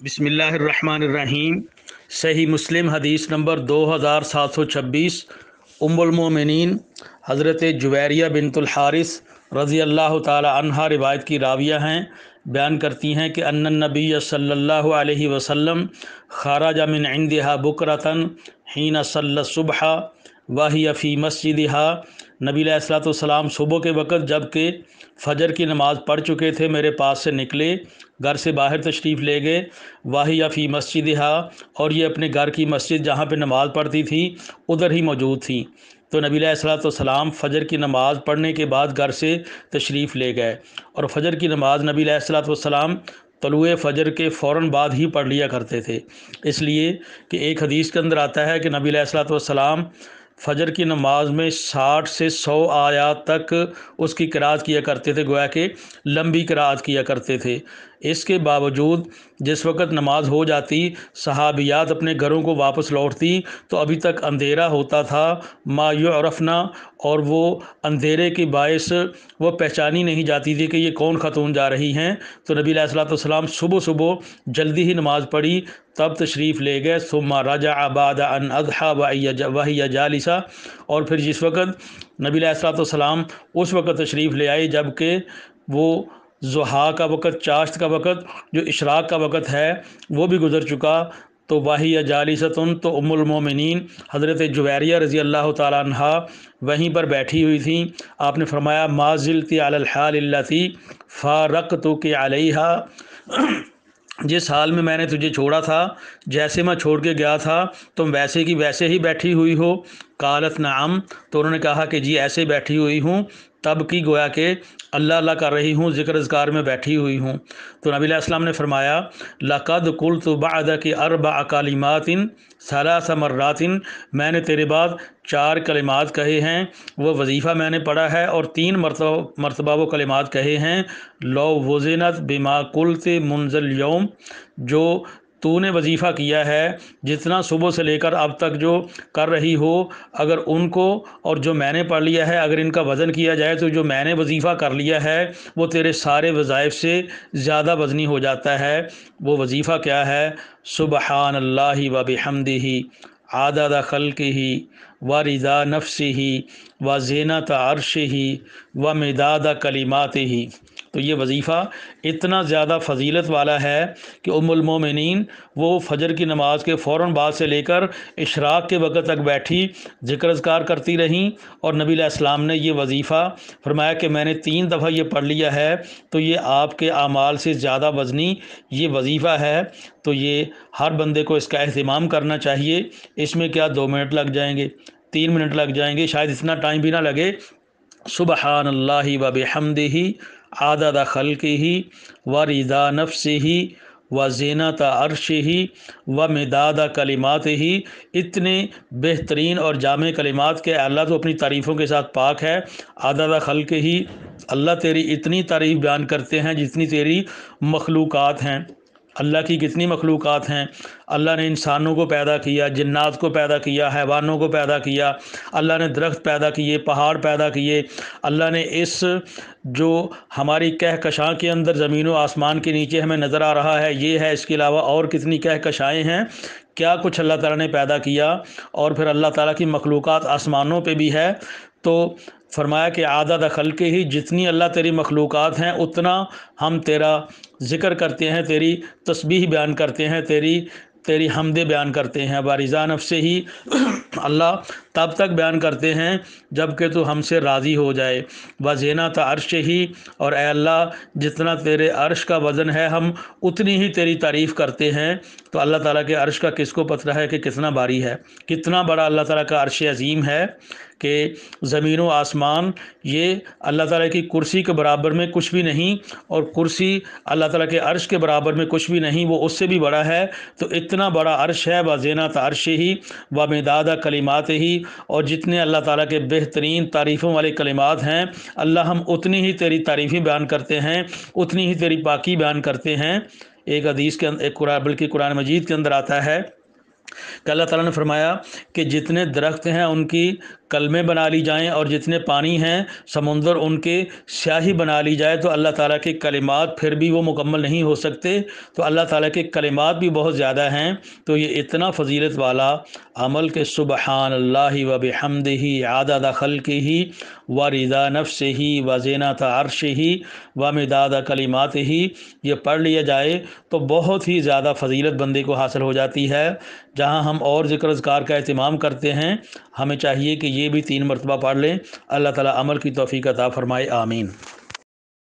बिस्मिल्लाहिर्रहमानिर्रहीम। सही मुस्लिम हदीस नंबर 2726 उम्मुल मोमिनीन हज़रत जुवैरिया बिनतुल हारिस रज़ी अल्लाह ताला अन्हा रिवायत की राविया हैं। बयान करती हैं कि अन्नन नबी सल्लल्लाहु अलैहि वसल्लम खराज मिन इंदिहा बुकरतन हीना सल्ला सुबह वहिया फ़ी मस्जिदिहा। नबी अलैहिस्सलातु वस्सलाम सुबह के वक़्त जबकि फ़जर की नमाज़ पढ़ चुके थे मेरे पास से निकले, घर से बाहर तशरीफ़ ले गए। वाहिया फ़ी मस्जिदिहा, और ये अपने घर की मस्जिद जहाँ पे नमाज़ पढ़ती थी उधर ही मौजूद थी। तो नबी अलैहिस्सलाम फ़जर की नमाज़ पढ़ने के बाद घर से तशरीफ़ ले गए, और फ़जर की नमाज़ नबी अलैहिस्सलाम तलुए फ़जर के फ़ौरन बाद ही पढ़ लिया करते थे। इसलिए कि एक हदीस के अंदर आता है कि नबी अलैहिस्सलाम फ़जर की नमाज में 60 से 100 आयात तक उसकी क़िराअत किया करते थे, गोया कि लंबी क़िराअत किया करते थे। इसके बावजूद जिस वक़्त नमाज हो जाती, सहाबियात अपने घरों को वापस लौटती तो अभी तक अंधेरा होता था, मा युरफ़ना, और वो अंधेरे के बायस वो पहचानी नहीं जाती थी कि ये कौन ख़तून जा रही हैं। तो नबी अलैहिस्सलाम सुबह सुबह जल्दी ही नमाज़ पढ़ी, तब तशरीफ़ ले गए। सुम्मा रजा बाद अन अज़हा वहिया जालिसा, और फिर जिस वक़्त नबी अलैहिस्सलाम उस वक़्त तशरीफ़ ले आए जबकि वो ज़ुहा का वक़्त, चाश्त का वक़्त, जो इशराक का वक़्त है वो भी गुज़र चुका। तो वाहिया जालिसतुन, तो उम्मुल मोमिनीन हज़रत जुवैरिया रज़ी अल्लाह ताला अन्हा वहीं पर बैठी हुई थी। आपने फरमाया मा ज़िल्ति अलल हाल अल्लती फ़ारक़्तुकी अलैहा, जिस हाल में मैंने तुझे छोड़ा था, जैसे मैं छोड़ के गया था तुम वैसे की वैसे ही बैठी हुई हो। कालत नअम, तो उन्होंने कहा कि जी ऐसे बैठी हुई हूँ। तब की गोया के अल्लाह अल्लाह कर रही हूँ, ज़िक्र अज़कार में बैठी हुई हूँ। तो नबी अलैहिस्सलाम ने फरमाया लक़द क़ुल्तु बअदकी अर्बअ कलिमातिन सलास मर्रातिन, मैंने तेरे बाद 4 कलिमात कहे हैं, वो वजीफ़ा मैंने पढ़ा है, और 3 मरतबा वो कलिमात कहे हैं। लो वज़नत बिमा कुल्ते मुनज़ल यौम, जो तूने वजीफ़ा किया है, जितना सुबह से लेकर अब तक जो कर रही हो, अगर उनको और जो मैंने पढ़ लिया है अगर इनका वज़न किया जाए तो जो मैंने वजीफ़ा कर लिया है वो तेरे सारे वज़ाइफ से ज़्यादा वज़नी हो जाता है। वो वजीफ़ा क्या है? सुबहानल्लाहि व बिहम्दिही आदद खल्क़िही व रिज़ा नफ्सिही व ज़ीनत अर्शिही व मिदाद कलिमातिही। तो ये वजीफ़ा इतना ज़्यादा फ़जीलत वाला है कि उम्मुल मोमिनीन वो फ़जर की नमाज के फ़ौरन बाद से लेकर इशराक के वक़्त तक बैठी ज़िक्र अज़कार करती रहीं, और नबी अलैहिस्सलाम ने ये वजीफ़ा फरमाया कि मैंने 3 दफ़ा ये पढ़ लिया है, तो ये आपके आमाल से ज़्यादा वज़नी ये वजीफ़ा है। तो ये हर बंदे को इसका एहतिमाम करना चाहिए। इसमें क्या 2 मिनट लग जाएंगे, 3 मिनट लग जाएंगे, शायद इतना टाइम भी ना लगे। सुबहानल्लाहि व बिहम्दिही आदद खल्क़िही व रिज़ा नफ्सिही व ज़ीनत अर्शिही व मिदाद कलिमातिही। इतने बेहतरीन और जामे कलिमात के अल्लाह तो अपनी तारीफ़ों के साथ पाक है। आदद खल्क़िही, अल्लाह तेरी इतनी तारीफ़ बयान करते हैं जितनी तेरी मखलूक़ात हैं। अल्लाह की कितनी मखलूक़ात हैं। अल्लाह ने इंसानों को पैदा किया, जिन्नात को पैदा किया, हैवानों को पैदा किया, अल्लाह ने दरख्त पैदा किए, पहाड़ पैदा किए। अल्लाह ने इस जो हमारी कहकशां के अंदर ज़मीन व आसमान के नीचे हमें नज़र आ रहा है ये है, इसके अलावा और कितनी कहकशाएँ हैं, क्या कुछ अल्लाह ताला ने पैदा किया। और फिर अल्लाह ताला की मखलूक़ात आसमानों पे भी है। तो फरमाया कि आदद खल्क़िही, जितनी अल्लाह तेरी मखलूक़ात हैं उतना हम तेरा ज़िक्र करते हैं, तेरी तस्बीह बयान करते हैं, तेरी हमदे बयान करते हैं। वारिज़ा नफ्से ही अल्लाह तब तक बयान करते हैं जबकि तो हमसे राज़ी हो जाए। वज़ीनत अर्श ही, और ए अल्लाह जितना तेरे अर्श का वज़न है हम उतनी ही तेरी तारीफ़ करते हैं। तो अल्लाह ताला के अर्श का किसको पता है कि कितना भारी है, कितना बड़ा अल्लाह ताला का अर्श अज़ीम है कि ज़मीन व आसमान ये अल्लाह ताला की कुर्सी के बराबर में कुछ भी नहीं, और कुर्सी अल्लाह ताला के अर्श के बराबर में कुछ भी नहीं, वो उससे भी बड़ा है। तो इतना बड़ा अर्श है। वज़ीनत अर्श ही व मिदाद कलिमात ही, और जितने अल्लाह ताला के बेहतरीन तारीफ़ों वाले कलिमात हैं अल्लाह हम उतनी ही तेरी तारीफ़ें बयान करते हैं, उतनी ही तेरी पाकी बयान करते हैं। एक हदीस के अंदर, एक कुरान, बल्कि कुरान मजीद के अंदर आता है कि अल्लाह ताला ने फरमाया कि जितने दरख्त हैं उनकी کلمے بنا لی جائیں اور جتنے پانی ہیں سمندر ان کے سیاہی بنا لی جائے تو اللہ تعالیٰ کے کلمات پھر بھی وہ مکمل نہیں ہو سکتے۔ تو اللہ تعالیٰ کے کلمات بھی بہت زیادہ ہیں، تو یہ اتنا فضیلت والا عمل کہ سبحان اللہ و بحمدہ عدد خلقہ و رضا نفسہ و زینت عرشہ و مداد کلماتہ، یہ پڑھ لیا جائے تو بہت ہی زیادہ فضیلت بندے کو حاصل ہو جاتی ہے۔ جہاں ہم اور ذکر اذکار کا اہتمام کرتے ہیں، ہمیں چاہیے کہ یہ بھی 3 مرتبہ پڑھ لیں۔ اللہ تعالیٰ عمل کی توفیق عطا فرمائے، آمین۔